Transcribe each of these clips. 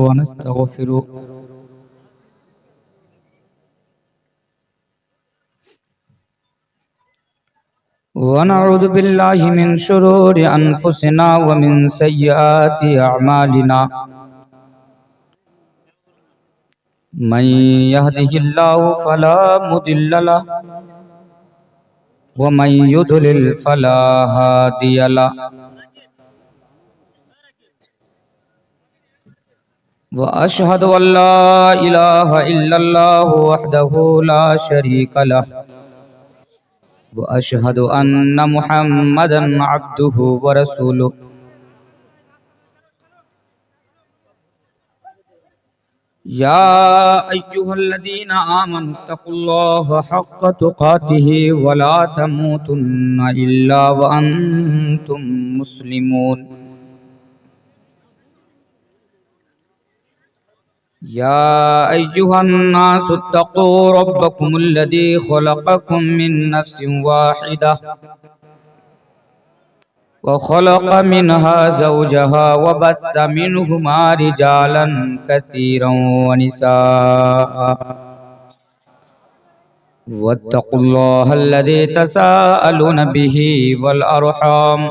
ونستغفره ونعوذ بالله من شرور أنفسنا ومن سيئات أعمالنا من يهده الله فلا مضل له ومن يضلل فلا هادي له وأشهد أن لا إله إلا الله وحده لا شريك له وأشهد أن محمدا عبده ورسوله يا أيها الذين آمنوا اتقوا الله حق تقاته ولا تموتن إلا وأنتم مسلمون يا أيها الناس اتقوا ربكم الذي خلقكم من نفس واحدة وخلق منها زوجها وبث منهما رجالا كثيرا ونساء واتقوا الله الذي تساءلون به والأرحام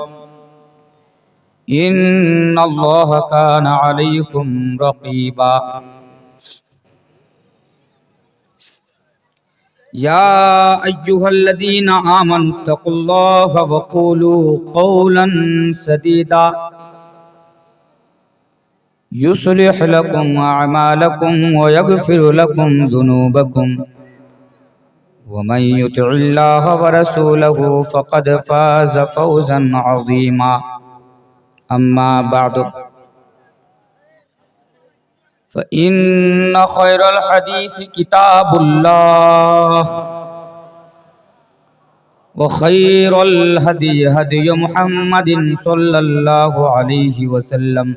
إن الله كان عليكم رقيبا يا أيها الذين آمنوا اتقوا الله وقولوا قولا سديدا يصلح لكم أعمالكم ويغفر لكم ذنوبكم ومن يطع الله ورسوله فقد فاز فوزا عظيما أما بعد فإن خير الحديث كتاب الله وخير الهدي هدي محمد صلى الله عليه وسلم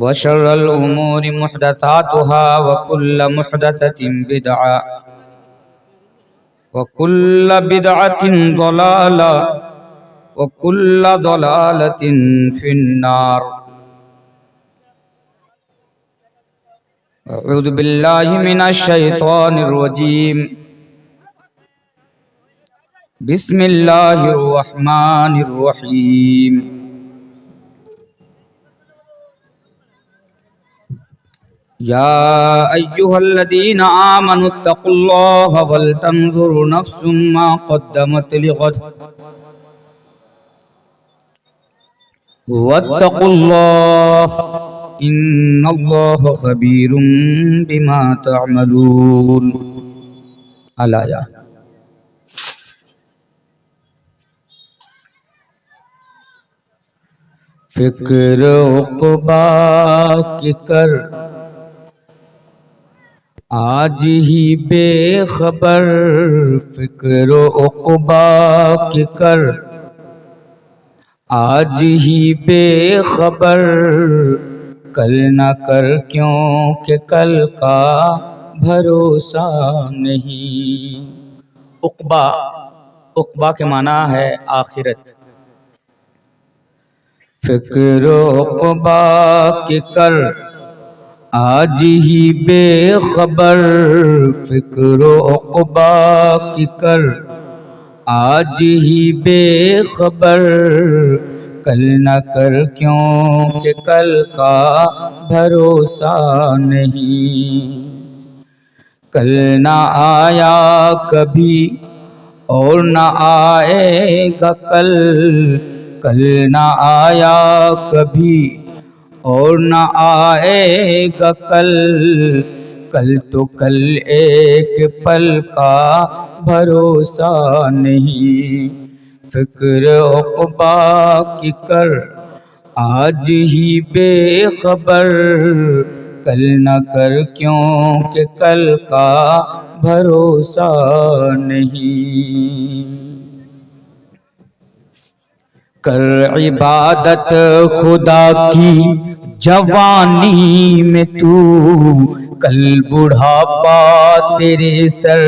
وشر الأمور محدثاتها وكل محدثة بدعة وكل بدعة ضلالة وكل ضلالة في النار أعوذ بالله من الشيطان الرجيم بسم الله الرحمن الرحيم يا أيها الذين آمنوا اتقوا الله ولتنظر نفس ما قدمت لغد واتقوا الله إن الله خبير بما تعملون الآية फिक्र उक़बा की कर आज ही बेखबर फिक्र उक़बा की कर आज ही बेखबर कल न कर क्योंकि कल का भरोसा नहीं। उक़बा उक़बा के माना है आखिरत। फिक्र उक़बा की कर आज ही बेखबर फिक्र उक़बा की कर आज ही बेखबर कल न कर क्योंकि कल का भरोसा नहीं। कल न आया कभी और न आएगा कल कल न आया कभी और न आएगा कल कल तो कल एक पल का भरोसा नहीं। फिक्र उक़बा की कर आज ही बेखबर कल न कर क्योंकि कल का भरोसा नहीं। कर इबादत खुदा की जवानी में तू कल बुढ़ापा तेरे सर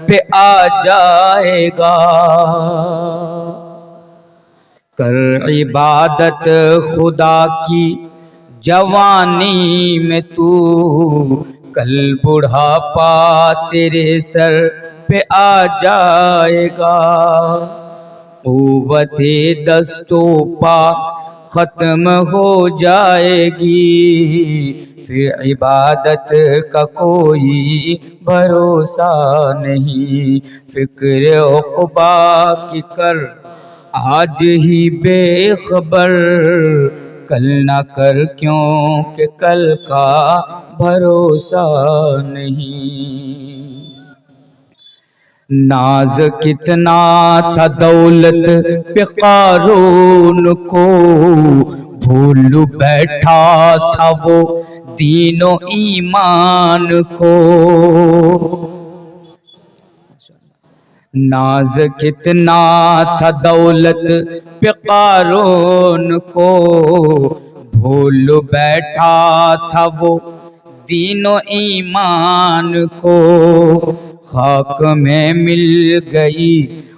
पे आ जाएगा। कर इबादत खुदा की जवानी में तू, कल बुढ़ापा तेरे सर पे आ जाएगा। कुव्वते दस्तों पा खत्म हो जाएगी, फिर इबादत का कोई भरोसा नहीं। फिक्र उक़बा की कर आज ही बेखबर, कल ना कर क्योंकि कल का भरोसा नहीं। नाज कितना था दौलत पे कारून को, भूल बैठा था वो दीनो ईमान को। नाज कितना था दौलत पे कारून को, भूल बैठा था वो दीनो ईमान को। खाक में मिल गई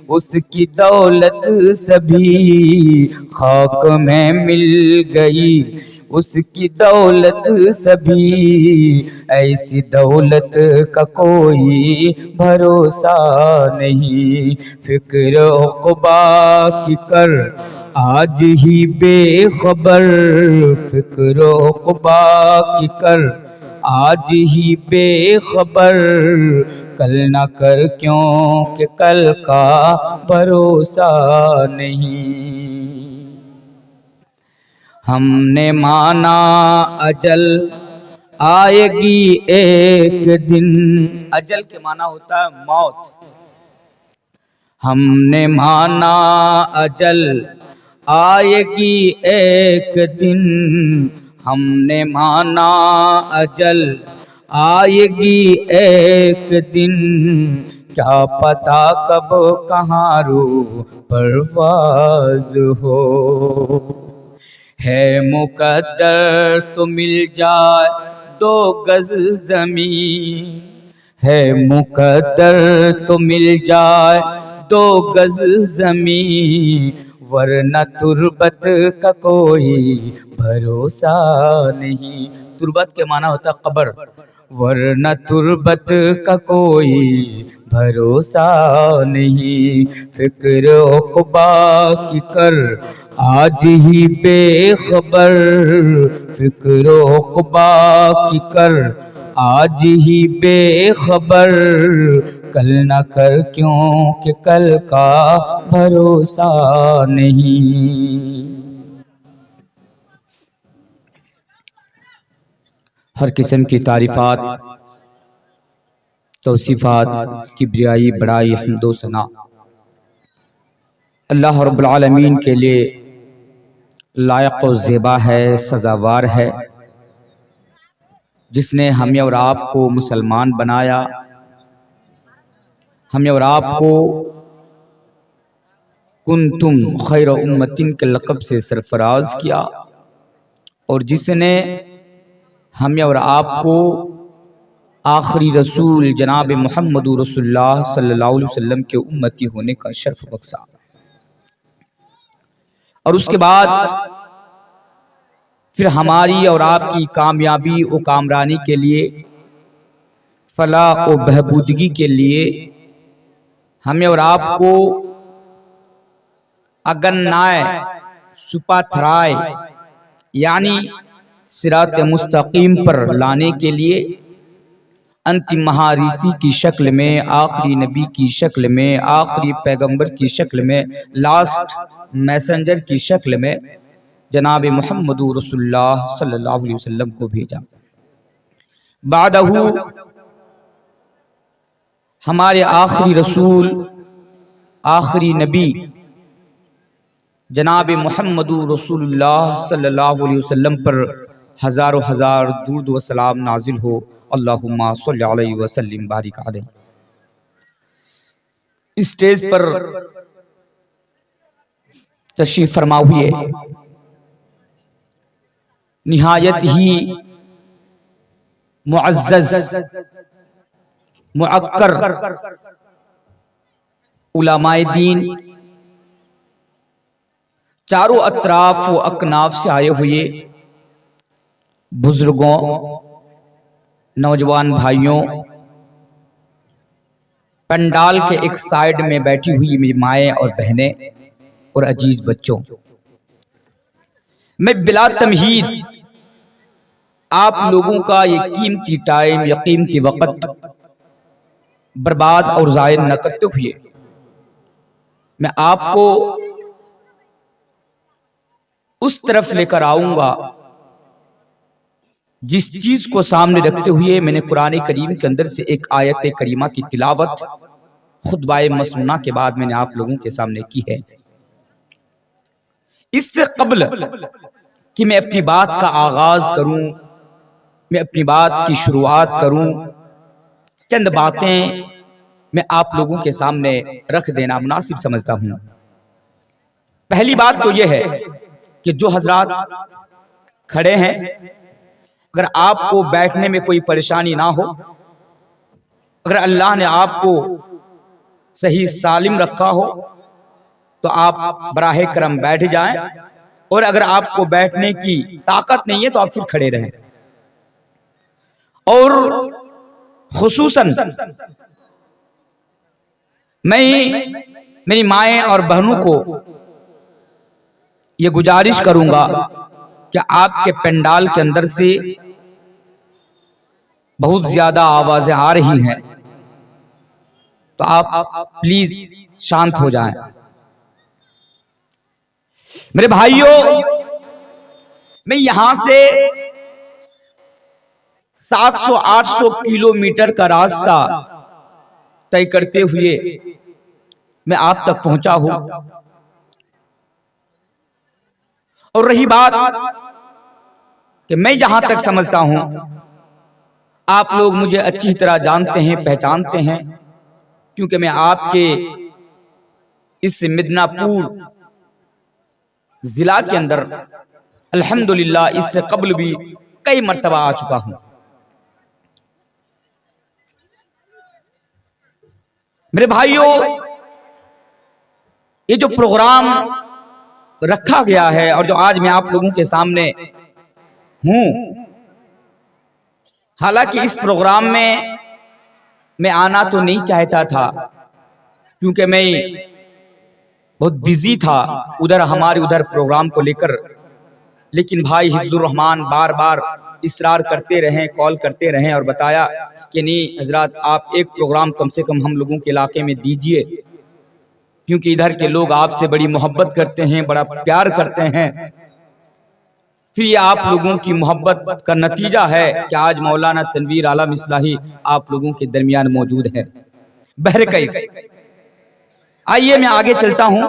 उसकी दौलत सभी, खाक में मिल गई उसकी दौलत सभी। ऐसी दौलत का कोई भरोसा नहीं। फिक्र उक़बा की कर आज ही बेखबर, फिक्र उक़बा की कर आज ही बेखबर, कल ना कर क्योंकि कल का भरोसा नहीं। हमने माना अजल आएगी एक दिन, अजल के माना होता है मौत। हमने माना अजल आएगी एक दिन, हमने माना अजल आएगी एक दिन। क्या पता कब कहाँ रूह परवाज़ हो, है मुक़द्दर तो मिल जाए 2 गज़ ज़मीन, है मुक़द्दर तो मिल जाए 2 गज़ ज़मीन। वरना तुर्बत का कोई भरोसा नहीं। तुर्बत के माना होता है कब्र, वरना तुर्बत का कोई भरोसा नहीं। फिक्र उक़बा की कर आज ही बेखबर, फिक्र उक़बा की कर आज ही बेखबर, कल ना कर क्योंकि कल का भरोसा नहीं। हर किस्म की तारीफ़ात, तौसीफ़ात, किब्रियाई, बड़ाई, हम्दो सना अल्लाह रब्बुल आलमीन के लिए लायक व ज़ेबा है, सज़ावार है, जिसने हमें और आपको मुसलमान बनाया, हमें और आपको कुंतुम खैर उम्मतिन के लक़ब से सरफराज किया, और जिसने हमें और आपको आखिरी रसूल जनाब मोहम्मद रसूलुल्लाह सल्लल्लाहु अलैहि वसल्लम के उम्मती होने का शर्फ बख्शा। और उसके बाद फिर हमारी और आपकी कामयाबी व कामरानी के लिए, फलाह व बहबूदगी के लिए हमें और आपको अगन्नाए सुपाथराए यानी सिरात मुस्तकीम पर लाने के लिए अंतिम महारिसी की शक्ल में, आखिरी नबी की शक्ल में, आखिरी पैगंबर की शक्ल में, लास्ट मैसेंजर की शक्ल में जनाब मोहम्मद रसूलुल्लाह सल्लल्लाहु अलैहि वसल्लम को भेजा। बादहू हमारे आखिरी रसूल, आखिरी नबी जनाब मोहम्मद रसूलुल्लाह सल्लल्लाहु अलैहि वसल्लम पर हज़ारों हज़ार दुरूद व सलाम नाजिल हो। अल्लाहुम्मा सल्लि अलैहि वसल्लिम बारिक अलैहि। इस स्टेज पर तशरीफ फरमा हुए निहायत ही मुअज़्ज़ज़ मुअक्कर उलमाए दीन, चारों अतराफ व अकनाफ से आए हुए बुजुर्गों, नौजवान भाइयों, पंडाल के एक साइड में बैठी हुई मेरी माएँ और बहनें और अजीज बच्चों, मैं बिला तमहीद आप लोगों का ये कीमती टाइम या कीमती वक्त बर्बाद और ज़ायल न करते हुए मैं आपको उस तरफ लेकर आऊंगा जिस चीज को सामने रखते हुए मैंने कुरान करीम के अंदर से एक आयत करीमा की तिलावत खुतबाए मसनूना के बाद मैंने आप लोगों के सामने की है। इससे कब्ल कि मैं अपनी बात का आगाज करूं, मैं अपनी बात की शुरुआत करूं, चंद बातें मैं आप लोगों के सामने रख देना मुनासिब समझता हूं। पहली बात तो यह है कि जो हजरात खड़े हैं, अगर आपको बैठने में कोई परेशानी ना हो, अगर अल्लाह ने आपको सही सालिम रखा हो तो आप बराहे करम बैठ जाएं, और अगर आपको बैठने की ताकत नहीं है तो आप फिर खड़े रहें। और खुसूसन मैं मेरी माएँ और बहनों को ये गुजारिश करूंगा कि आपके पंडाल के अंदर से बहुत ज्यादा आवाजें आ रही हैं, तो आप प्लीज शांत हो जाएं। मेरे भाइयों, मैं यहां से 700-800 किलोमीटर का रास्ता तय करते हुए मैं आप तक पहुंचा हूं। और रही बात कि मैं जहां तक समझता हूं आप लोग मुझे अच्छी तरह जानते हैं, पहचानते हैं, क्योंकि मैं आपके इस मिदनापुर जिला के अंदर अल्हम्दुलिल्लाह इससे कब्ल भी कई मर्तबा आ चुका हूं। मेरे भाइयों, ये जो प्रोग्राम रखा गया है और जो आज मैं आप लोगों के सामने हूं, हालांकि इस प्रोग्राम में मैं आना तो नहीं चाहता था, क्योंकि मैं बहुत बिजी था हमारे उधर प्रोग्राम को लेकर। लेकिन भाई हिफ्जुर रहमान बार बार इसरार करते रहे, कॉल करते रहे और बताया कि नहीं हजरत, आप एक प्रोग्राम कम से कम हम लोगों के इलाके में दीजिए, क्योंकि इधर के लोग आपसे बड़ी मोहब्बत करते हैं, बड़ा प्यार करते हैं। फिर ये आप लोगों की मोहब्बत का नतीजा है कि आज मौलाना तनवीर आलम इस्लाही आप लोगों के दरमियान मौजूद है। बहरकैफ, आइए मैं आगे चलता हूं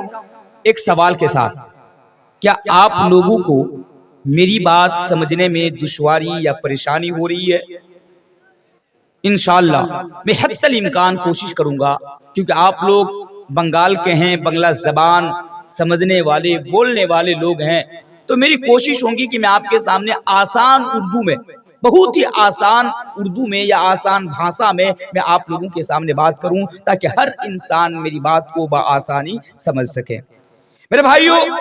एक सवाल के साथ। क्या आप लोगों को मेरी बात समझने में दुश्वारी या परेशानी हो रही है? इंशाअल्लाह मैं हत्तल इम्कान कोशिश करूंगा, क्योंकि आप लोग बंगाल के हैं, बंगला जबान समझने वाले, बोलने वाले लोग हैं, तो मेरी कोशिश होगी कि मैं आपके सामने आसान उर्दू में, बहुत ही आसान उर्दू में या आसान भाषा में मैं आप लोगों के सामने बात करूं, ताकि हर इंसान मेरी बात को बआसानी समझ सके। मेरे भाइयों,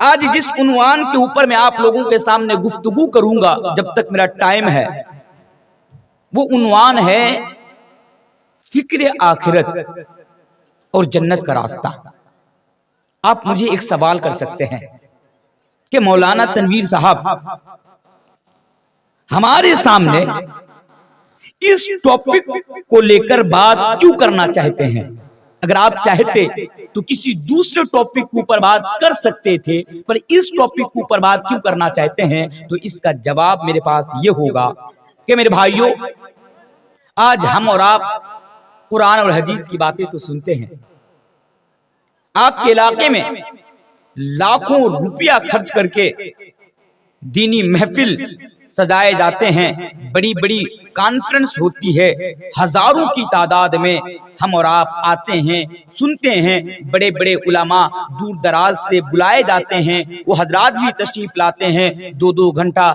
आज जिस उन्वान के ऊपर मैं आप लोगों के सामने गुफ्तगू करूंगा जब तक मेरा टाइम है, वो उन्वान है फिक्र आखिरत और जन्नत का रास्ता। आप मुझे एक सवाल कर सकते हैं कि मौलाना तनवीर साहब हमारे सामने इस टॉपिक को लेकर बात क्यों करना चाहते हैं? अगर आप चाहते तो किसी दूसरे टॉपिक के ऊपर बात कर सकते थे, पर इस टॉपिक के ऊपर बात क्यों करना चाहते हैं? तो इसका जवाब मेरे पास ये होगा कि मेरे भाइयों, आज हम और आप कुरान और हदीस की बातें तो सुनते हैं। आपके इलाके में लाखों रुपया खर्च करके दीनी महफिल सजाए जाते हैं, बड़ी बड़ी कॉन्फ्रेंस होती है, हजारों की तादाद में हम और आप आते हैं, सुनते हैं। बड़े बड़े उलमा दूर दराज से बुलाए जाते हैं, वो हजरात भी तशरीफ लाते हैं, 2-2 घंटा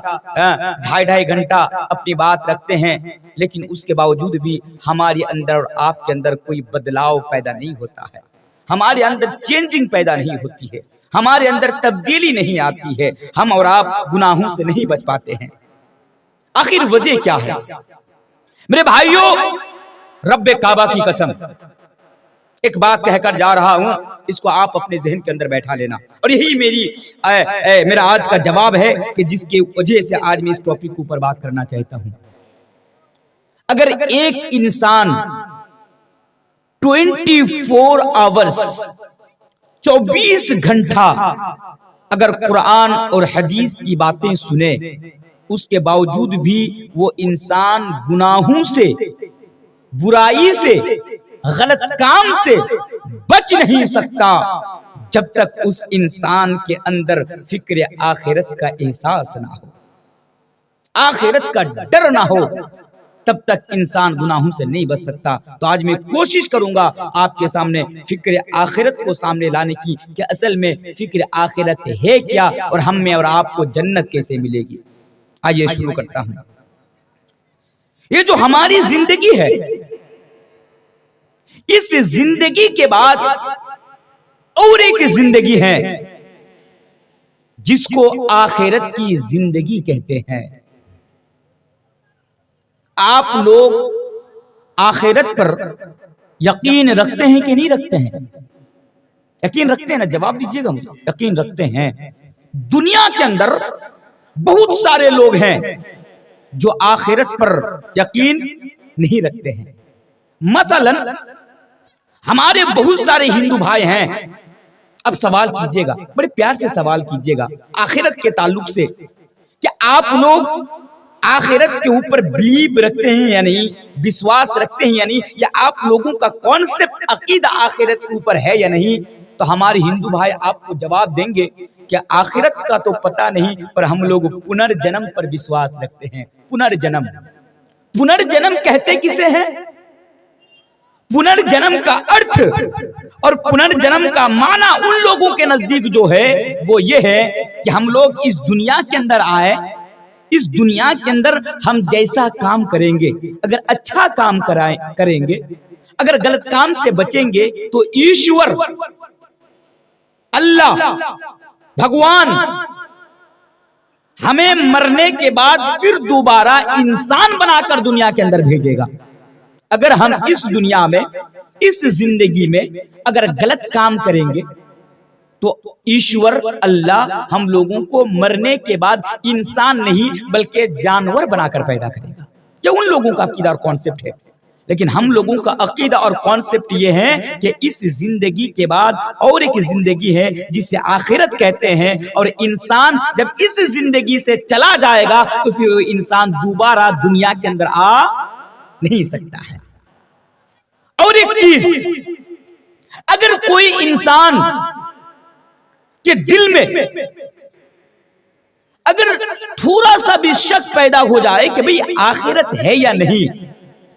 2.5 घंटा अपनी बात रखते हैं। लेकिन उसके बावजूद भी हमारे अंदर और आपके अंदर कोई बदलाव पैदा नहीं होता है, हमारे अंदर चेंजिंग पैदा नहीं होती है। हमारे अंदर तब्दीली नहीं आती है, हम और आप गुनाहों से नहीं बच पाते हैं। आखिर वजह क्या है? मेरे भाइयों, रब्बे काबा की कसम, एक बात कहकर जा रहा हूं, इसको आप अपने जहन के अंदर बैठा लेना, और यही मेरा आज का जवाब है कि जिसकी वजह से आज मैं इस टॉपिक के ऊपर बात करना चाहता हूं। अगर एक इंसान 24 आवर्स 24 घंटा अगर कुरान और हदीस की बातें सुने, उसके बावजूद भी वो इंसान गुनाहों से, बुराई से, गलत काम से बच नहीं सकता जब तक उस इंसान के अंदर फिक्र आखिरत का एहसास ना हो, आखिरत का डर ना हो, तब तक इंसान गुनाहों से नहीं बच सकता। तो आज मैं कोशिश करूंगा आपके सामने फिक्र आखिरत को सामने लाने की, कि असल में फिक्र आखिरत है क्या और हम में और आपको जन्नत कैसे मिलेगी। आइए शुरू करता हूं। ये जो हमारी जिंदगी है, इस जिंदगी के बाद और एक जिंदगी है जिसको आखिरत की जिंदगी कहते हैं। आप लोग आखिरत पर यकीन रखते हैं कि नहीं रखते हैं? यकीन रखते हैं ना? जवाब दीजिएगा मुझे। यकीन रखते हैं। दुनिया के अंदर बहुत सारे लोग हैं जो आखिरत पर यकीन नहीं रखते हैं। मसलन हमारे बहुत सारे हिंदू भाई हैं। अब सवाल कीजिएगा, बड़े प्यार से सवाल कीजिएगा आखिरत के ताल्लुक से, कि आप लोग आखिरत के ऊपर बिलीव रखते हैं या नहीं, विश्वास रखते हैं या नहीं, या आप लोगों का कॉन्सेप्ट अकीदा आखिरत के ऊपर है या नहीं। तो हमारे हिंदू भाई आपको जवाब देंगे कि आखिरत का तो पता नहीं, पर हम लोग पुनर्जन्म पर विश्वास रखते हैं। पुनर्जन्म, पुनर्जन्म कहते किसे हैं? पुनर्जन्म का अर्थ और पुनर्जन्म का माना उन लोगों के नजदीक जो है वो ये है कि हम लोग इस दुनिया के अंदर आए, इस दुनिया के अंदर हम जैसा काम करेंगे, अगर अच्छा काम करेंगे, अगर गलत काम से बचेंगे, तो ईश्वर अल्लाह भगवान हमें मरने के बाद फिर दोबारा इंसान बनाकर दुनिया के अंदर भेजेगा। अगर हम इस दुनिया में, इस जिंदगी में अगर गलत काम करेंगे, तो ईश्वर अल्लाह हम लोगों को मरने के बाद इंसान नहीं बल्कि जानवर बनाकर पैदा करेगा। ये उन लोगों का अकीदा और कॉन्सेप्ट है। लेकिन हम लोगों का अकीदा और कॉन्सेप्ट ये है कि इस जिंदगी के बाद और एक जिंदगी है जिसे आखिरत कहते हैं, और इंसान जब इस जिंदगी से चला जाएगा तो फिर वो इंसान दोबारा दुनिया के अंदर आ नहीं सकता है। और एक चीज, अगर कोई इंसान के दिल में अगर थोड़ा सा भी शक पैदा हो जाए कि भाई आखिरत है या नहीं,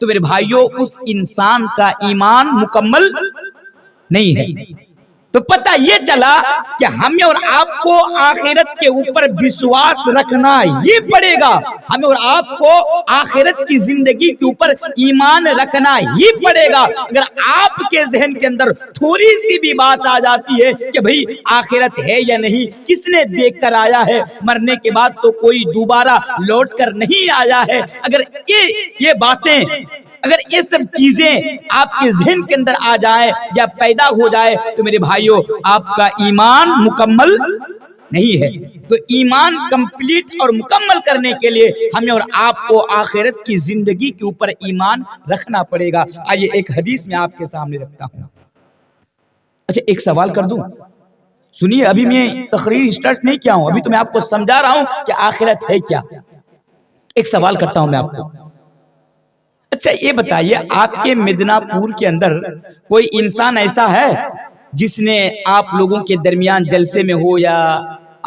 तो मेरे भाइयों उस इंसान का ईमान मुकम्मल नहीं है। तो पता ये चला कि हमें और आपको आखिरत के ऊपर विश्वास रखना ही पड़ेगा। हमें और आपको आखिरत की जिंदगी के ऊपर ईमान रखना ही पड़ेगा। अगर आपके जहन के अंदर थोड़ी सी भी बात आ जाती है कि भाई आखिरत है या नहीं, किसने देख कर आया है, मरने के बाद तो कोई दोबारा लौट कर नहीं आया है, अगर ये बातें, अगर ये सब चीजें आपके जहन के अंदर आ जाए या पैदा हो जाए, तो मेरे भाइयों आपका ईमान मुकम्मल नहीं है। तो ईमान कंप्लीट और मुकम्मल करने के लिए हमें और आपको आखिरत की जिंदगी के ऊपर ईमान रखना पड़ेगा। आइए एक हदीस में आपके सामने रखता हूं। अच्छा, एक सवाल कर दूं, सुनिए, अभी मैं तकरीर स्टार्ट नहीं किया हूं, अभी तो मैं आपको समझा रहा हूं कि आखिरत है क्या। एक सवाल करता हूं मैं आपको। अच्छा ये बताइए, आपके मिदनापुर के अंदर कोई इंसान ऐसा है जिसने आप लोगों के दरमियान जलसे में हो या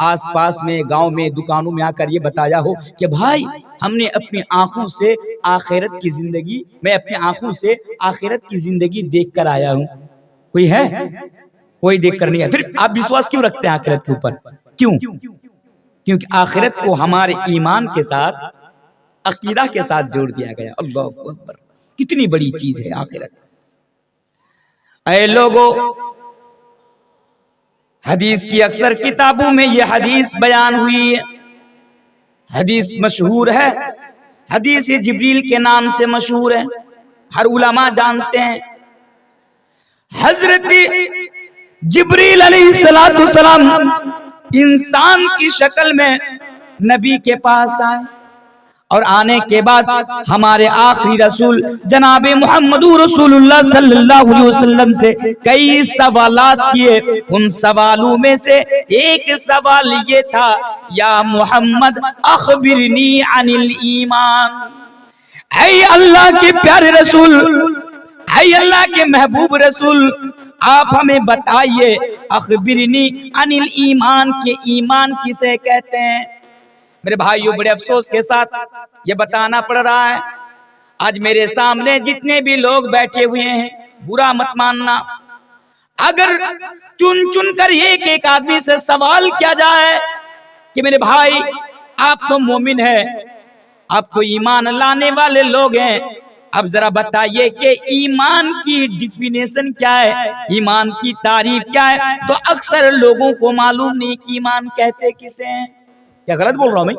आसपास में गांव में दुकानों में आकर ये बताया हो कि भाई हमने अपनी आंखों से आखिरत की जिंदगी, मैं अपनी आंखों से आखिरत की जिंदगी देख कर आया हूं? कोई है? कोई देख कर नहीं है। फिर आप विश्वास क्यों रखते हैं आखिरत के ऊपर? क्यों? क्योंकि आखिरत को हमारे ईमान के साथ, अकीदा के साथ जोड़ दिया गया। अल्लाह अकबर, कितनी बड़ी चीज है आखिरत। ऐ लोगों, हदीस की अक्सर किताबों में ये हदीस बयान हुई है। हदीस मशहूर है, हदीस जिब्रील के नाम से मशहूर है, हर उलमा जानते हैं। हजरत जिब्रील अलैहिस्सलाम इंसान की शक्ल में नबी के पास आए और आने के बाद हमारे आखिरी रसूल जनाबे मुहम्मदुर रसूलुल्लाह सल्लल्लाहु अलैहि वसल्लम से कई सवालात किए। उन सवालों में से एक सवाल ये था, या मोहम्मद अखबिरनी अनिल ईमान। ऐ अल्लाह के प्यारे रसूल, ऐ अल्लाह के महबूब रसूल, आप हमें बताइए, अखबिरनी अनिल ईमान के ईमान किसे कहते हैं। मेरे भाइयों, बड़े अफसोस के साथ ये बताना पड़ रहा है, आज मेरे सामने जितने भी लोग बैठे हुए हैं, बुरा मत मानना, अगर चुन चुन कर एक एक आदमी से सवाल किया जाए कि मेरे भाई आप तो मोमिन है, आप तो ईमान लाने वाले लोग हैं, अब जरा बताइए कि ईमान की डिफिनेशन क्या है, ईमान की तारीफ क्या है, तो अक्सर लोगों को मालूम नहीं कि ईमान कहते किसे हैं। क्या गलत बोल रहा हूं मैं?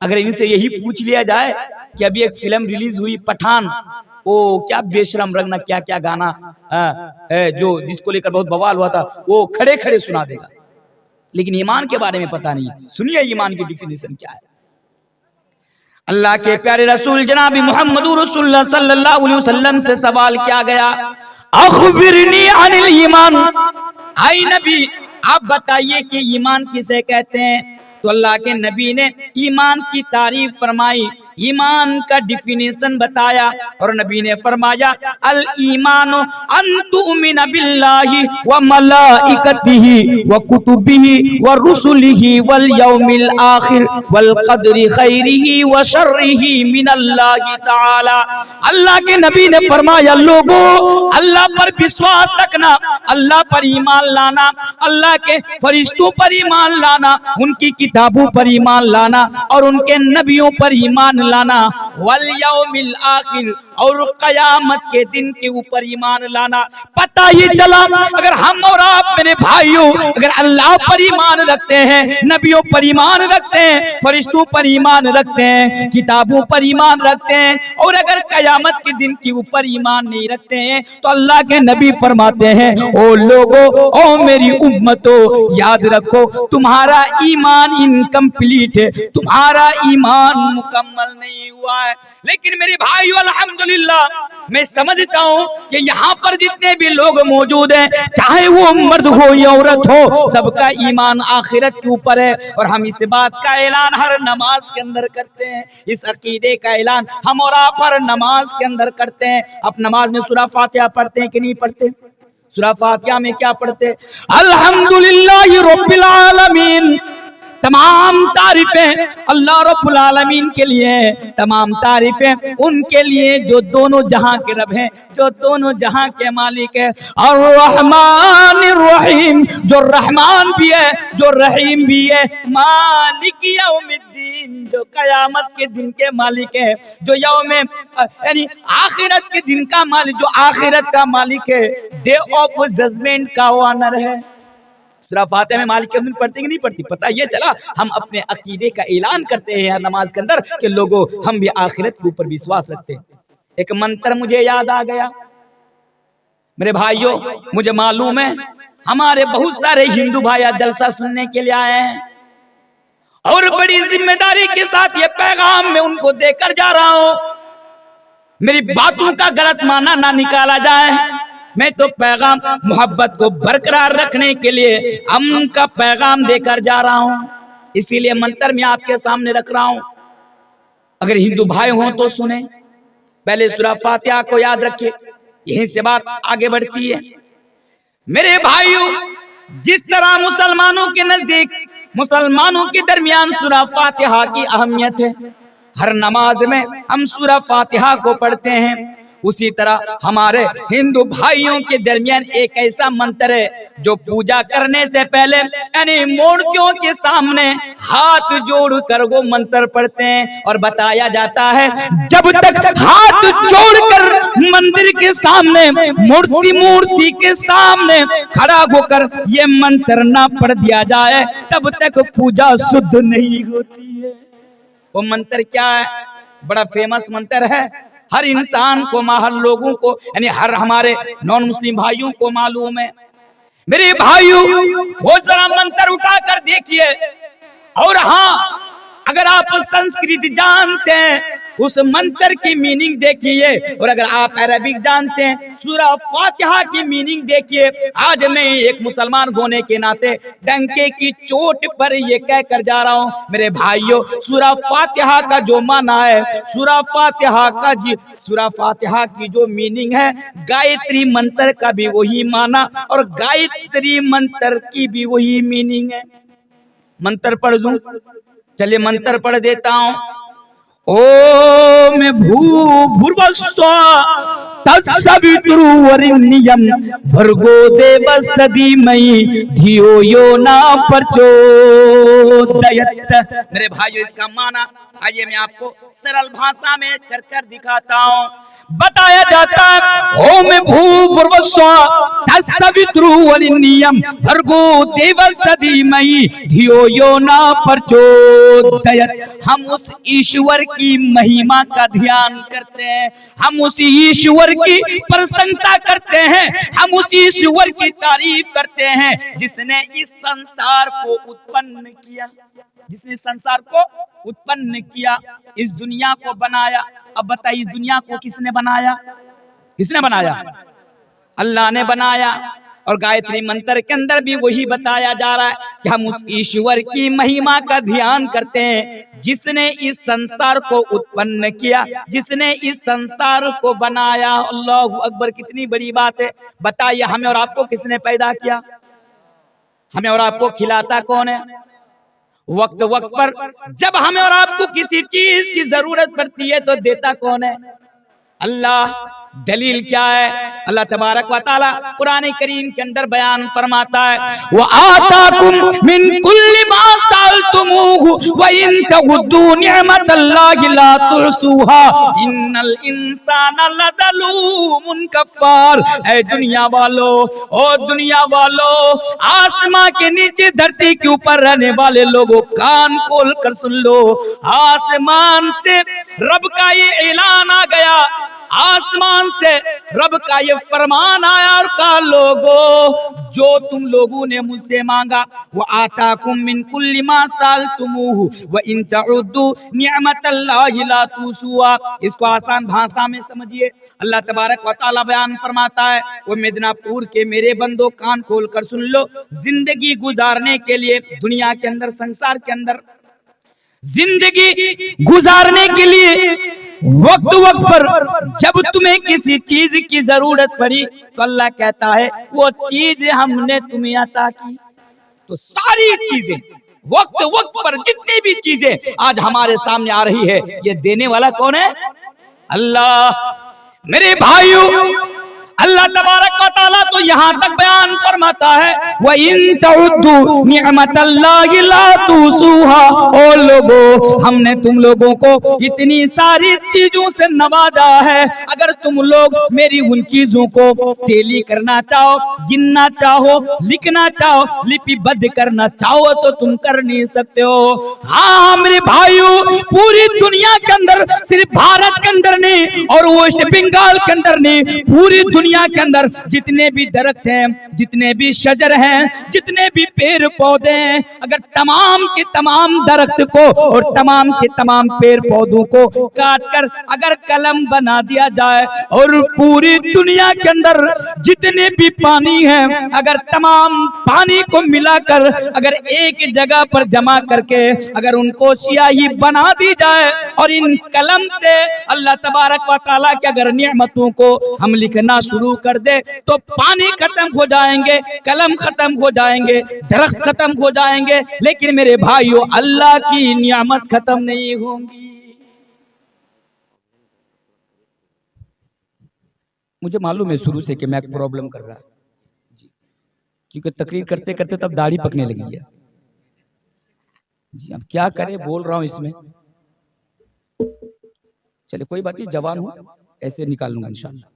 अगर इनसे यही पूछ लिया जाए कि अभी एक फिल्म रिलीज हुई पठान, वो क्या बेशरम रंगना क्या क्या गाना जो जिसको लेकर बहुत बवाल हुआ था, वो खड़े खड़े सुना देगा, लेकिन ईमान के बारे में पता नहीं। सुनिए ईमान की डिफिनेशन क्या है। अल्लाह के प्यारे रसूल जनाब मुहम्मदुर रसूलुल्लाह सल्लल्लाहु अलैहि वसल्लम से सवाल किया गया, अखबिरनी अनिल ईमान, आई नबी आप बताइए कि ईमान किसे कहते हैं। तो अल्लाह के नबी ने ईमान की तारीफ फरमाई, ईमान का डिफिनेशन बताया, और नबी ने फरमाया, अल ईमानु अन तुमिन बिल्लाहि व मलाइकतिही व कुतुबिही व रुसुलिही वल यौमिल आखिर वल कदरि खैरिही व शर्रिही मिनल्लाहि तआला। अल्लाह के नबी ने फरमाया, लोगों अल्लाह पर विश्वास रखना, अल्लाह पर ईमान लाना, अल्लाह के फरिश्तों पर ईमान लाना, उनकी किताबों पर ईमान लाना और उनके नबियों पर ईमान लाना, वल यौमिल आखिर और कयामत के दिन के ऊपर ईमान लाना। पता ये चला, अगर हम और आप मेरे भाइयों अगर अल्लाह पर ईमान रखते हैं, नबियों पर ईमान रखते हैं, फरिश्तों पर ईमान रखते हैं, किताबों पर ईमान रखते हैं, और अगर कयामत के दिन के ऊपर ईमान नहीं रखते हैं, तो अल्लाह के नबी फरमाते हैं, ओ लोगों, ओ मेरी उम्मतों, याद रखो तुम्हारा ईमान इनकम्प्लीट है, तुम्हारा ईमान मुकम्मल नहीं हुआ है। लेकिन मेरे भाइयों अल्हम्दुलिल्लाह, मैं समझता हूँ कि यहाँ पर जितने भी लोग मौजूद हैं, चाहे वो मर्द हो या औरत हो, सबका ईमान आखिरत के ऊपर है। और हम इस बात का ऐलान हर नमाज के अंदर करते हैं, इस अकीदे का ऐलान हम और आप हर नमाज के अंदर करते हैं। अब नमाज में सूरा फातिहा पढ़ते हैं कि नहीं पढ़ते? सूरा फातिहा में क्या पढ़ते? अल्हम्दुलिल्लाहि रब्बिल आलमीन। तमाम तारीफें अल्लाह रब्बुल आलमीन के लिए, तमाम तारीफें उनके लिए जो दोनों जहां के रब हैं, जो दोनों जहां के मालिक है। और रहमानिर रहीम, जो रहमान भी है, जो रहीम भी है। मालिक यौमिद्दीन, जो कयामत के दिन के मालिक है, जो यौम यानी आखिरत के दिन का मालिक, जो आखिरत का मालिक है, डे ऑफ जजमेंट का ऑनर है। सूरा फातिहा में मालिक के दिन पढ़ती कि नहीं पढ़ती? पता ये चला, हम अपने अकीदे का ऐलान करते हैं नमाज के अंदर कि लोगों हम भी आखिरत के ऊपर विश्वास रखते हैं। एक मंत्र मुझे याद आ गया मेरे भाइयों, मुझे मालूम है हमारे बहुत सारे हिंदू भाई आज जलसा सुनने के लिए आए हैं, और बड़ी जिम्मेदारी के साथ ये पैगाम मैं उनको देकर जा रहा हूं। मेरी बातों का गलत माना ना निकाला जाए, मैं तो पैगाम मोहब्बत को बरकरार रखने के लिए अमन का पैगाम देकर जा रहा हूं, इसीलिए मंत्र में आपके सामने रख रहा हूं। अगर हिंदू भाई हो तो सुने, पहले सूरा फातिहा को याद रखिए, यहीं से बात आगे बढ़ती है। मेरे भाइयों, जिस तरह मुसलमानों के नजदीक, मुसलमानों के दरमियान सूरा फातिहा की अहमियत है, हर नमाज में हम सूरा फातिहा को पढ़ते हैं, उसी तरह हमारे हिंदू भाइयों के दरमियान एक ऐसा मंत्र है जो पूजा करने से पहले यानी मूर्तियों के सामने हाथ जोड़कर वो मंत्र पढ़ते हैं और बताया जाता है जब तक हाथ जोड़कर मंदिर के सामने मूर्ति के सामने खड़ा होकर ये मंत्र ना पढ़ दिया जाए तब तक पूजा शुद्ध नहीं होती है। वो मंत्र क्या है? बड़ा फेमस मंत्र है, हर इंसान को, हर लोगों को, यानी हर हमारे नॉन मुस्लिम भाइयों को मालूम है। मेरे भाइयों, वो जरा मंत्र उठा कर देखिए, और हाँ, अगर आप संस्कृत जानते हैं उस मंत्र की मीनिंग देखिए, और अगर आप अरबिक जानते हैं सूरा फातिहा की मीनिंग देखिए। आज मैं एक मुसलमान होने के नाते डंके की चोट पर ये कह कर जा रहा हूँ मेरे भाइयों, सूरा फातिहा का जो माना है, सूरा फातिहा की जो मीनिंग है, गायत्री मंत्र का भी वही माना और गायत्री मंत्र की भी वही मीनिंग है। मंत्र पढ़ दूं? चलिए मंत्र पढ़ देता हूं। ओम भूर्भुवस्सुवः तत्सवितुर्वरेण्यं भर्गो देवस्य धीमहि धियो यो न प्रचोदयात्। मेरे भाइयों, इसका माना आइए मैं आपको सरल भाषा में कर दिखाता हूं। बताया जाता है ओम भूर्भुवस्सुवः तत्सवितुर्वरेण्यं भर्गो देवस्य धीमहि धियो यो न प्रचोदयात्। हम उस ईश्वर की महिमा का ध्यान करते हैं, हम उसी ईश्वर की प्रशंसा करते हैं, हम उसी ईश्वर की तारीफ करते हैं जिसने इस संसार को उत्पन्न किया, जिसने संसार को उत्पन्न किया, इस दुनिया को बनाया। अब बताइए, इस दुनिया को किसने बनाया? किसने बनाया? अल्लाह ने बनाया। और गायत्री मंत्र के अंदर भी वही बताया जा रहा है कि हम उस ईश्वर की महिमा का ध्यान करते हैं जिसने इस संसार को उत्पन्न किया, जिसने इस संसार को बनाया। अल्लाहु अकबर, कितनी बड़ी बात है। बताइए, हमें और आपको किसने पैदा किया? हमें और आपको खिलाता कौन है? वक्त वक्त पर जब हमें और आपको किसी चीज की जरूरत पड़ती है तो देता कौन है? अल्लाह। दलील क्या है? अल्लाह तबारक व तआला कुरान करीम के अंदर बयान फरमाता है, व आताकुम मिन कुल्ली मा सअलतुमूहु व इन तउद्दू निअमतल्लाहि ला तुहसूहा इन्नल इंसाना लज़लूमुन कफ़ार। ऐ दुनिया वालों, ओ दुनिया वालों, आसमां के नीचे धरती के ऊपर रहने वाले लोगों, कान खोल कर सुन लो। आसमान से रब का ये ऐलान आ गया, आसमान से रब का ये फरमान आया और कहा, लोगों, जो तुम लोगों ने मुझसे मांगा, वो आताकुम मिन कुल्ली मा सअलतुमूहु व इन तउद्दू निअमतल्लाहि ला तुहसूहा। इसको आसान भाषा में समझिए। अल्लाह तबारक व तआला बयान फरमाता है, वो मिदनापुर के मेरे बंदो, कान खोल कर सुन लो। जिंदगी गुजारने के लिए दुनिया के अंदर, संसार के अंदर जिंदगी गुजारने के लिए वक्त वक्त पर जब तुम्हें किसी चीज की जरूरत पड़ी तो अल्लाह कहता है वो चीज हमने तुम्हें अता की। तो सारी चीजें वक्त वक्त पर, जितनी भी चीजें आज हमारे सामने आ रही है, ये देने वाला कौन है? अल्लाह। मेरे भाइयों, अल्लाह तबारक व तआला तो यहाँ तक बयान फरमाता है, व इन तउद्दू निअमतल्लाहि ला तुहसूहा। ओ लोगों, हमने तुम लोगों को इतनी सारी चीजों से नवाजा है, अगर तुम लोग मेरी उन चीजों को तेली करना चाहो, गिनना चाहो, लिखना चाहो, लिपिबद्ध करना चाहो तो तुम कर नहीं सकते हो। हाँ मेरे भाइयों, पूरी दुनिया के अंदर, सिर्फ भारत के अंदर नहीं और वेस्ट बंगाल के अंदर नहीं, पूरी दुनिया के अंदर जितने भी दरख्त हैं, जितने भी शजर हैं, जितने भी पेड़ पौधे हैं, अगर तमाम के तमाम दरख्त को और तमाम के तमाम पेड़ पौधों को काटकर अगर कलम बना दिया जाए और पूरी दुनिया के अंदर जितने भी पानी है, अगर तमाम पानी को मिलाकर अगर एक जगह पर जमा करके अगर उनको स्याही बना दी जाए और इन कलम से अल्लाह तबारक व तआला की अगर नियमतों को हम लिखना शुरू कर दे तो पानी खत्म हो जाएंगे, कलम खत्म हो जाएंगे, दरख्त खत्म हो जाएंगे, लेकिन मेरे भाइयों अल्लाह की नियामत खत्म नहीं होंगी। मुझे मालूम है शुरू से कि मैं प्रॉब्लम कर रहा है जी, क्योंकि तकरीर करते करते तब दाढ़ी पकने लगी है जी। अब क्या करें, बोल रहा हूं इसमें, चले कोई बात नहीं, जवान हूं ऐसे निकाल लूंगा इंशाल्लाह।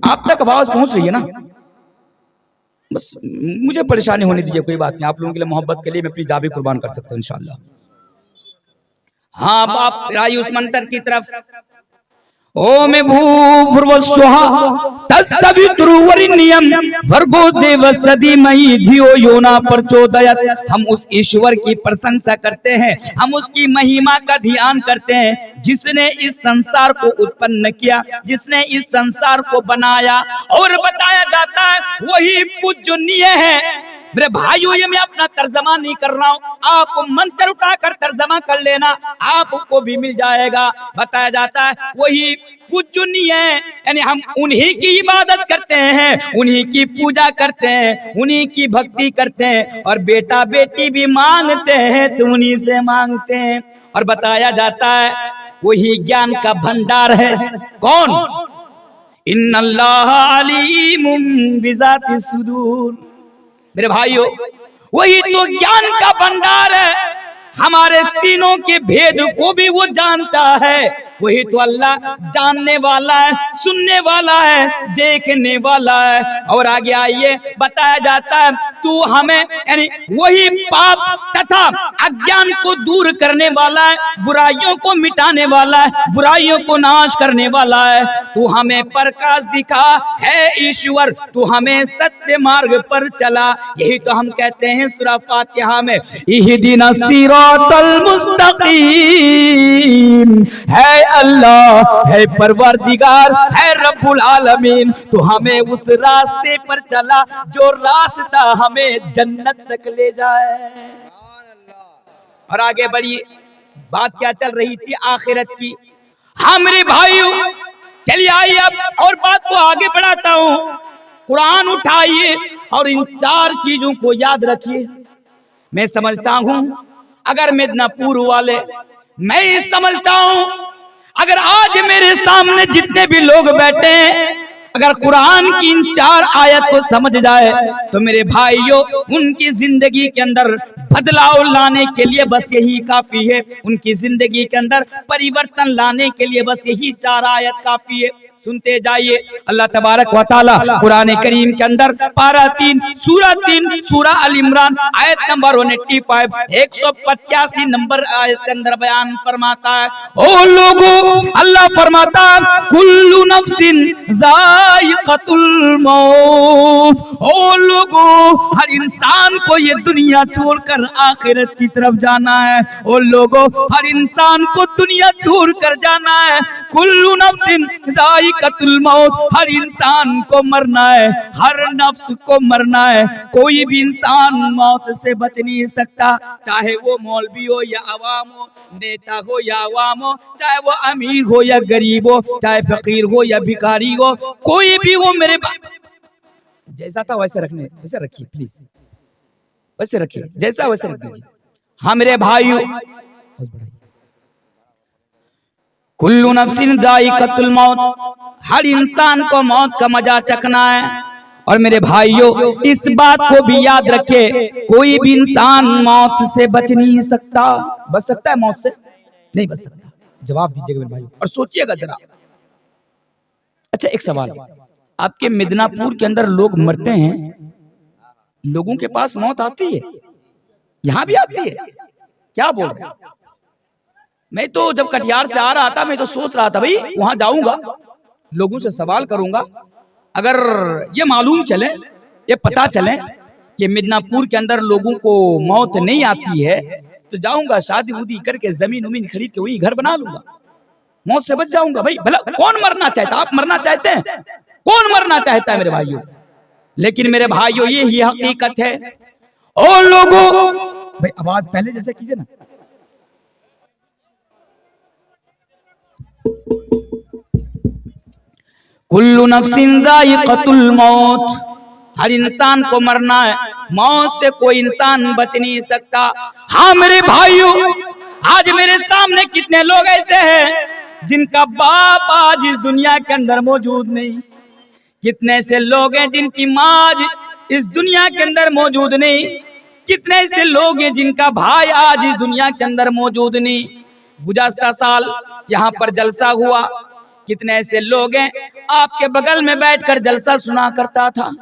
आप तक आवाज पहुंच रही है ना, बस मुझे परेशानी होने दीजिए, कोई बात नहीं, आप लोगों के लिए मोहब्बत के लिए मैं अपनी जान भी कुर्बान कर सकता हूं इंशाल्लाह। हाँ बाप राई उस मंत्र की तरफ, ओम भूर्भुवस्वः तत्सवितुर्वरेण्यं भर्गो देवस्य धीमहि धियो यो न प्रचोदयात्। हम उस ईश्वर की प्रशंसा करते हैं, हम उसकी महिमा का ध्यान करते हैं जिसने इस संसार को उत्पन्न किया, जिसने इस संसार को बनाया। और बताया जाता है वही पूजनीय है। मेरे भाइयों, ये मैं अपना तर्जमा नहीं कर रहा हूँ, आप मंत्र उठाकर तर्जमा कर लेना, आपको भी मिल जाएगा। बताया जाता है वही पूजनीय है, यानी हम उन्हीं की इबादत करते हैं, उन्हीं की पूजा करते हैं, उन्हीं की भक्ति करते हैं, और बेटा बेटी भी मांगते हैं तो उन्हीं से मांगते हैं। और बताया जाता है वही ज्ञान का भंडार है। कौन? इन्नल्लाह अलीमुम बिज़ाति सुदूर। मेरे भाइयों, वही तो ज्ञान का भंडार है, हमारे सीनों के भेद को भी वो जानता है। वही तो अल्लाह जानने वाला है, सुनने वाला है, देखने वाला है। और आगे आइए, बताया जाता है तू हमें, यानी वही पाप तथा अज्ञान को दूर करने वाला है, बुराइयों को मिटाने वाला है, बुराइयों को नाश करने वाला है। तू हमें प्रकाश दिखा है ईश्वर, तू हमें सत्य मार्ग पर चला। यही तो हम कहते हैं सूरा फातिहा में, इहदिना सिरातल मुस्तकीम। है अल्लाह, है परवरदिगार, है रब्बुल आलमीन, तो हमें उस रास्ते पर चला जो रास्ता हमें जन्नत तक ले जाए। और आगे बढ़िए, बात क्या चल रही थी? आखिरत की। हाँ मेरे भाइयों, चलिए आइए अब और बात को आगे बढ़ाता हूँ। कुरान उठाइए और इन चार चीजों को याद रखिए। मैं समझता हूं अगर मिदनापुर वाले, मैं ये समझता हूं अगर आज मेरे सामने जितने भी लोग बैठे हैं, अगर कुरान की इन चार आयत को समझ जाए तो मेरे भाइयों उनकी जिंदगी के अंदर बदलाव लाने के लिए बस यही काफी है। उनकी जिंदगी के अंदर परिवर्तन लाने के लिए बस यही चार आयत काफी है। सुनते जाइए, अल्लाह तबारक व तआला कुरान करीम के अंदर पारा 3 सूरा अल इमरान आयत नंबर 185 185 नंबर आयत के अंदर बयान फरमाता है, ओ लोगों, अल्लाह फरमाता है कुल्लु नफ्सिन जायकातुल मौत। ओ लोगों, हर इंसान को ये दुनिया छोड़कर आखिरत की तरफ जाना है। ओ लोगों, हर इंसान को दुनिया छोड़कर जाना है। कुल्लु नफ्सिन जायकातुल मौत, हर इंसान को मरना है, हर नफ्स को मरना है। कोई भी इंसान मौत से बच नहीं सकता, चाहे वो मौलवी हो या अवाम हो, नेता हो या अवाम हो, चाहे वो अमीर हो या गरीब हो, चाहे फकीर हो या भिखारी हो, कोई भी हो। मेरे जैसा था वैसे रखने, वैसे रखिए प्लीज, वैसे रखिए, जैसा वैसे रख दीजिए। हाँ मेरे भाइयों, कुल्लु नफ्सिन जायकातुल मौत, हर इंसान को मौत का मजा चखना है। और मेरे भाइयों इस बात को भी याद रखिए, कोई भी इंसान मौत से बच नहीं सकता। बच सकता है मौत से? नहीं बच सकता। जवाब दीजिएगा मेरे भाइयों और सोचिएगा जरा। अच्छा एक सवाल, आपके मिदनापुर के अंदर लोग मरते हैं, लोगों के पास मौत आती है? यहां भी आती है? क्या बोल रहे हैं? मैं तो जब कटिहार से आ रहा था, मैं तो सोच रहा था भाई वहां जाऊंगा, लोगों से सवाल करूंगा, अगर ये मालूम चले, ये पता चले कि मिदनापुर के अंदर लोगों को मौत नहीं आती है, तो जाऊंगा शादी उदी करके जमीन उमीन खरीद के वही घर बना लूंगा, मौत से बच जाऊंगा। भाई भला कौन मरना चाहता? आप मरना चाहते हैं? कौन मरना चाहता है मेरे भाइयों? लेकिन मेरे भाइयों ये ही हकीकत है। और लोगों, भाई आवाज पहले जैसे कीजिए ना। कुल्लु नफ्सिन जायकातुल मौत, हर इंसान को मरना है, मौत से कोई इंसान बच नहीं सकता। हाँ मेरे भाइयों, आज मेरे सामने कितने लोग ऐसे हैं जिनका बाप आज इस दुनिया के अंदर मौजूद नहीं, कितने ऐसे लोग हैं जिनकी माँ आज इस दुनिया के अंदर मौजूद नहीं, कितने ऐसे लोग हैं जिनका भाई आज इस दुनिया के अंदर मौजूद नहीं। गुज़श्ता साल यहाँ पर जलसा हुआ, कितने ऐसे लोग हैं आपके बगल में बैठकर जलसा सुना करता था,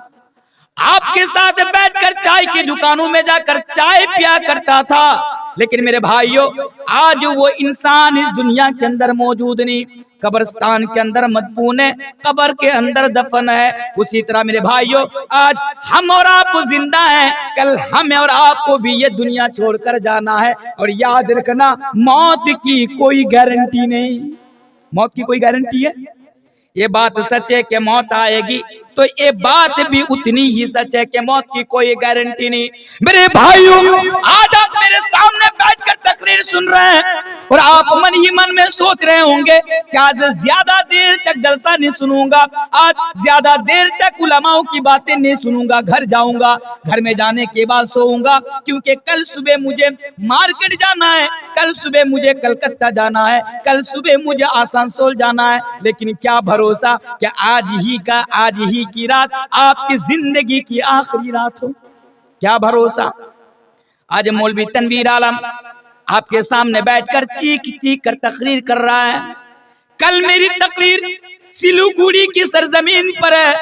आपके साथ बैठकर चाय की दुकानों में जाकर चाय पिया करता था, लेकिन मेरे भाइयों आज वो इंसान इस दुनिया के अंदर मौजूद नहीं, कब्रिस्तान के अंदर मदफून है, कब्र के अंदर दफन है। उसी तरह मेरे भाइयों आज हम और आप जिंदा हैं, कल हम और आपको भी ये दुनिया छोड़कर जाना है। और याद रखना मौत की कोई गारंटी नहीं, मौत की कोई गारंटी है? ये बात सच है कि मौत आएगी, तो ये बात भी उतनी ही सच है कि मौत की कोई गारंटी नहीं। मेरे भाइयों आज आप मेरे सामने बैठकर तकरीर सुन रहे हैं और आप मन ही मन में सोच रहे होंगे कि आज ज्यादा देर तक जलसा नहीं सुनूंगा, आज ज्यादा देर तक उलमाओं की बातें नहीं सुनूंगा, घर जाऊंगा, घर में जाने के बाद सोऊंगा, क्योंकि कल सुबह मुझे मार्केट जाना है, कल सुबह मुझे कलकत्ता जाना है, कल सुबह मुझे आसनसोल जाना है। लेकिन क्या भरोसा कि आज ही की रात आपकी जिंदगी की आखिरी रात हो, क्या भरोसा। आज मौलवी तनवीर आलम आपके सामने बैठकर चीख चीख कर तकरीर कर रहा है, कल मेरी तकरीर सिलीगुड़ी की सरजमीन पर है,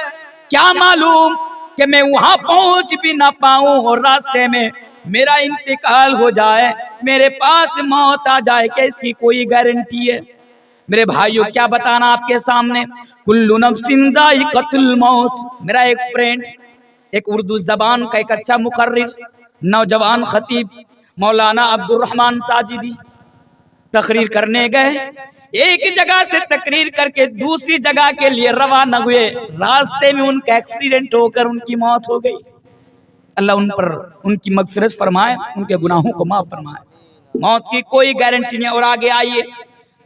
क्या मालूम कि मैं वहां पहुंच भी ना पाऊं और रास्ते में मेरा इंतकाल हो जाए, मेरे पास मौत आ जाए, क्या इसकी कोई गारंटी है? मेरे भाइयों क्या बताना आपके सामने, कुल्लु नफ्सिन ज़ाइक़तुल मौत। मेरा एक फ्रेंड, एक उर्दू जबान का एक अच्छा मुकर्रिर, नौजवान खतीब मौलाना अब्दुल रहमान साजिदी तकरीर करने गए, एक जगह से तकरीर करके दूसरी जगह के लिए रवाना हुए, रास्ते में उनका एक्सीडेंट होकर उनकी मौत हो गई। अल्लाह उन पर उनकी मगफिरत फरमाए, उनके गुनाहों को माफ फरमाए। मौत की कोई गारंटी नहीं। और आगे आइए,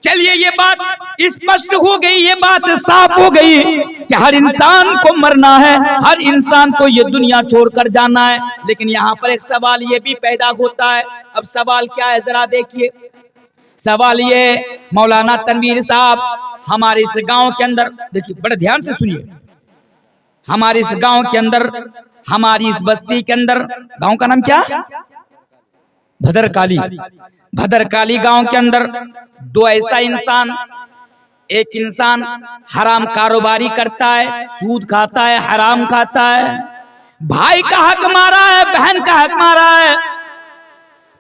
चलिए ये बात स्पष्ट हो गई, ये बात साफ हो गई कि हर इंसान को मरना है, हर इंसान को ये दुनिया छोड़कर जाना है। लेकिन यहाँ पर एक सवाल ये भी पैदा होता है। अब सवाल क्या है जरा देखिए, सवाल ये मौलाना तनवीर साहब, हमारे इस गांव के अंदर, देखिए बड़े ध्यान से सुनिए, हमारे इस गांव के अंदर, हमारी इस बस्ती के अंदर, गांव का नाम क्या? भदरकाली। भदरकाली गांव के अंदर दो ऐसा इंसान, एक इंसान हराम कारोबारी करता है, सूद खाता है, हराम खाता है, भाई का हक मारा है, बहन का हक मारा है,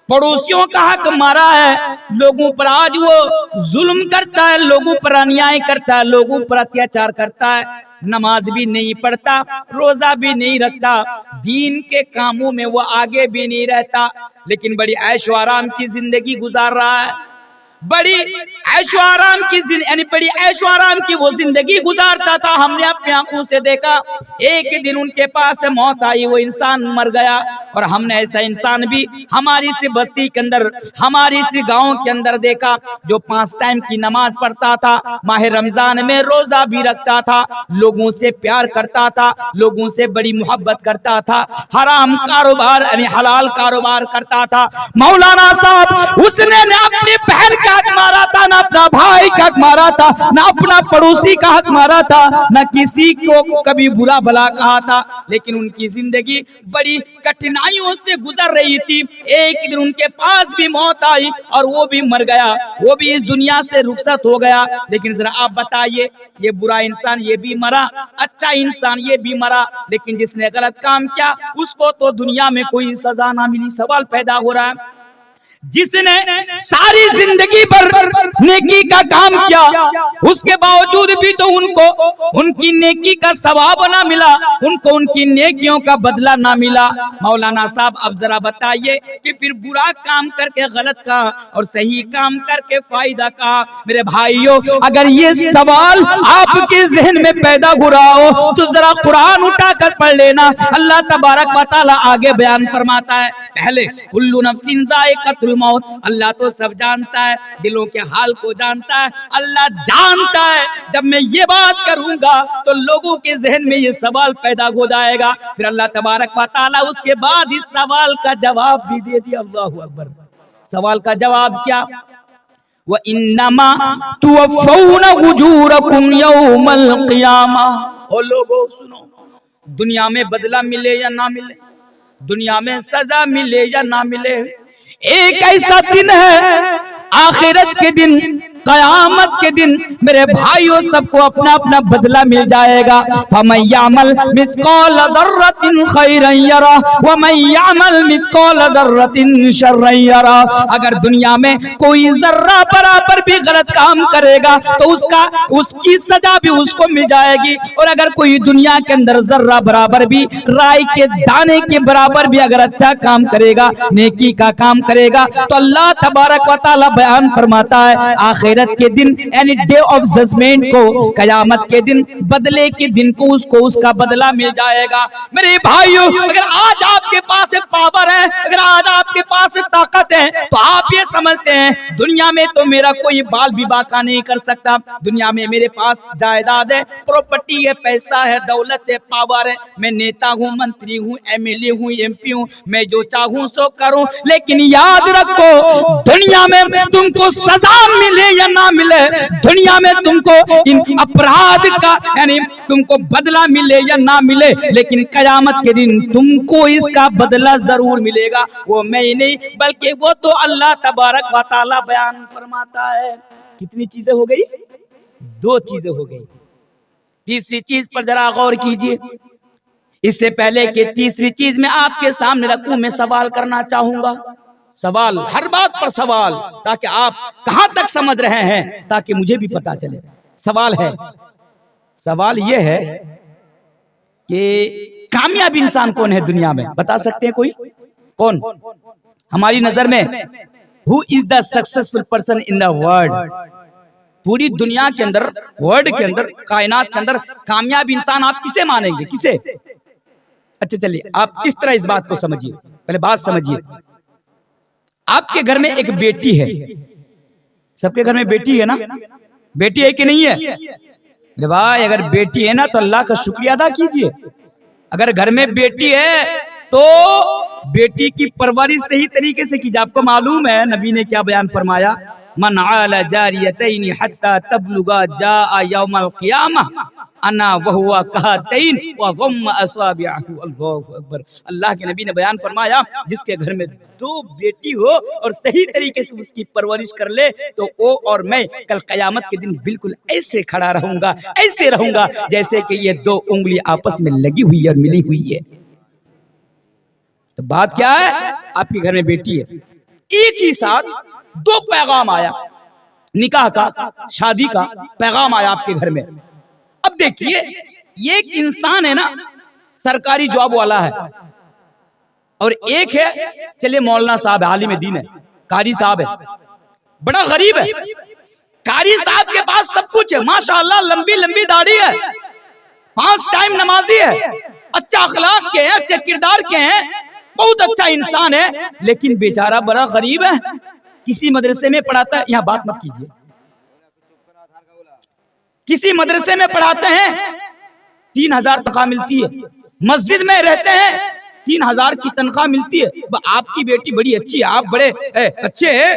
पड़ोसियों का हक मारा है, लोगों पर आज वो जुल्म करता है, लोगों पर अन्याय करता है, लोगों पर अत्याचार करता है, नमाज भी नहीं पढ़ता, रोजा भी नहीं रखता, दीन के कामों में वो आगे भी नहीं रहता, लेकिन बड़ी ऐशो आराम की जिंदगी गुजार रहा है, बड़ी ऐशो आराम की यानी बड़ी ऐशो आराम की वो जिंदगी गुजारता था। हमने अपनी आंखों से देखा, एक दिन उनके पास मौत आई, वो इंसान मर गया। और हमने ऐसा इंसान भी हमारी सी बस्ती के अंदर, हमारी सी गांव के अंदर देखा, जो 5 टाइम की नमाज पढ़ता था, माह रमजान में रोजा भी रखता था, लोगों से प्यार करता था, लोगों से बड़ी मोहब्बत करता था, हराम कारोबार यानी हलाल कारोबार करता था। मौलाना साहब उसने न अपनी बहन का हक मारा था, ना अपना भाई का हक मारा था, ना अपना पड़ोसी का हक मारा था, ना किसी को कभी बुरा भला कहा था, लेकिन उनकी जिंदगी बड़ी कठिनाइयों से गुजर रही थी। एक दिन उनके पास भी मौत आई और वो भी मर गया, वो भी इस दुनिया से रुखसत हो गया। लेकिन जरा आप बताइए, ये बुरा इंसान ये भी मरा, अच्छा इंसान ये भी मरा, लेकिन जिसने गलत काम किया उसको तो दुनिया में कोई सजा ना मिली। सवाल पैदा हो रहा है, जिसने सारी जिंदगी भर नेकी का काम किया, उसके बावजूद भी तो उनको उनकी नेकी का सवाब ना मिला, उनको उनकी नेकियों का बदला ना मिला। मौलाना साहब अब जरा बताइए कि फिर बुरा काम करके गलत का और सही काम करके फायदा का। मेरे भाइयों, अगर ये सवाल आपके जहन में पैदा हो रहा हो तो जरा कुरान उठाकर पढ़ लेना। अल्लाह तबारक व तआला आगे बयान फरमाता है, पहले कुल्लु नफ्सिन ज़ाइक़तुल मौत, अल्लाह तो सब जानता है, दिलों के हाल को जानता है, अल्लाह जानता है जब मैं ये बात करूंगा तो लोगों के जहन में ये सवाल पैदा हो जाएगा। फिर अल्लाह तबारक व तआला उसके बाद इस सवाल का जवाब भी दे दिया। अल्लाहू अकबर। सवाल का जवाब क्या? व इन्नमा तुवफ़ौना उजूरकुम यौमल क़ियामा। ओ लोगो सुनो, दुनिया में बदला मिले या ना मिले, दुनिया में सजा मिले या ना मिले, एक ऐसा दिन है आखिरत के दिन, कयामत के दिन मेरे भाइयों सबको अपना अपना बदला मिल जाएगा। फमन यामल मिस्काल दर्रतिन खैरन यरा व मन यामल मिस्काल दर्रतिन शर्रन यरा। अगर दुनिया में कोई जर्रा बराबर भी गलत काम करेगा तो उसकी सजा भी उसको मिल जाएगी, और अगर कोई दुनिया के अंदर जर्रा बराबर भी, राई के दाने के बराबर भी अगर अच्छा काम करेगा, नेकी का काम करेगा, तो अल्लाह तबारक व तआला बयान फरमाता है आखिरत के दिन यानी डे ऑफ जजमेंट को, कयामत के दिन, बदले के दिन को उसको उसका बदला मिल जाएगा। मेरे भाइयों, अगर आज आपके पास पावर है, अगर आज आपके पास ताकत है, तो आप ये समझते हैं दुनिया में तो मेरा कोई बाल भी बाका नहीं कर सकता, दुनिया में मेरे पास जायदाद है, प्रॉपर्टी है, पैसा है, दौलत है, पावर है, मैं नेता हूँ, मंत्री हूँ, एमएलए हूँ, एमपी हूँ, मैं जो चाहूँ सो करूँ, लेकिन याद रखो दुनिया में तुमको सजा मिले या ना मिले, दुनिया में तुमको इन अपराध का यानी तुमको बदला मिले या ना मिले, लेकिन कयामत के दिन तुमको इसका बदला जरूर मिलेगा। वो मैं नहीं बल्कि वो तो अल्लाह तबारक व तआला बयान फरमाता है। कितनी चीजें हो गई? 2 चीजें हो गई। तीसरी चीज पर जरा गौर कीजिए। इससे पहले कि तीसरी चीज मैं आपके सामने रखूं, मैं सवाल करना चाहूंगा। सवाल, हर बात पर सवाल, ताकि आप कहां तक समझ रहे हैं, ताकि मुझे भी पता चले। सवाल है, सवाल यह है कि कामयाब इंसान कौन है दुनिया में? बता सकते हैं कोई? कौन हमारी नजर में who is the successful person in the world? पूरी दुनिया के अंदर, वर्ल्ड के अंदर, कायनात के अंदर कामयाब इंसान आप किसे मानेंगे? किसे? अच्छा चलिए, आप इस तरह इस बात को समझिए। पहले बात समझिए, आपके घर में एक बेटी है, सबके घर में बेटी है ना? बेटी है कि नहीं है? अरे भाई, अगर बेटी है ना तो अल्लाह का शुक्रिया अदा कीजिए। अगर घर में बेटी है तो बेटी की परवरिश सही तरीके से कीजिए। आपको मालूम है नबी ने क्या बयान फरमाया? मन आला जारियतैन हत्ता तबलुगा जा यौमल क़ियामह अना वहुवा कहतैन व गम अस्वाबिहु। अल्लाहु अकबर। अल्लाह के नबी ने बयान फरमाया, जिसके घर में 2 बेटी हो और सही तरीके से उसकी परवरिश कर ले, तो वो और मैं कल कयामत के दिन बिल्कुल ऐसे खड़ा रहूंगा, ऐसे रहूंगा जैसे कि ये 2 उंगली आपस में लगी हुई है और मिली हुई है। तो बात क्या है? आपके घर में बेटी है, एक ही साथ 2 पैगाम आया, निकाह का, शादी का पैगाम आया आपके घर में। अब देखिए, ये एक इंसान है ना, सरकारी जॉब वाला है, और एक है चलिए मौलाना साहब है, आलिम दीन है, कारी साहब है, बड़ा गरीब है। कारी साहब के पास सब कुछ है, माशाअल्लाह, लंबी लंबी दाढ़ी है, 5 टाइम नमाजी है, अच्छा अखलाक के हैं, अच्छे किरदार के हैं, बहुत अच्छा इंसान है, लेकिन बेचारा बड़ा गरीब है, किसी मदरसे में पढ़ाता है। यहाँ बात मत कीजिए। किसी मदरसे में पढ़ाते हैं, 3000 तनख्वाह मिलती है, मस्जिद में रहते हैं, 3000 की तनख्वाह मिलती है। आपकी बेटी बड़ी अच्छी है, आप बड़े अच्छे हैं,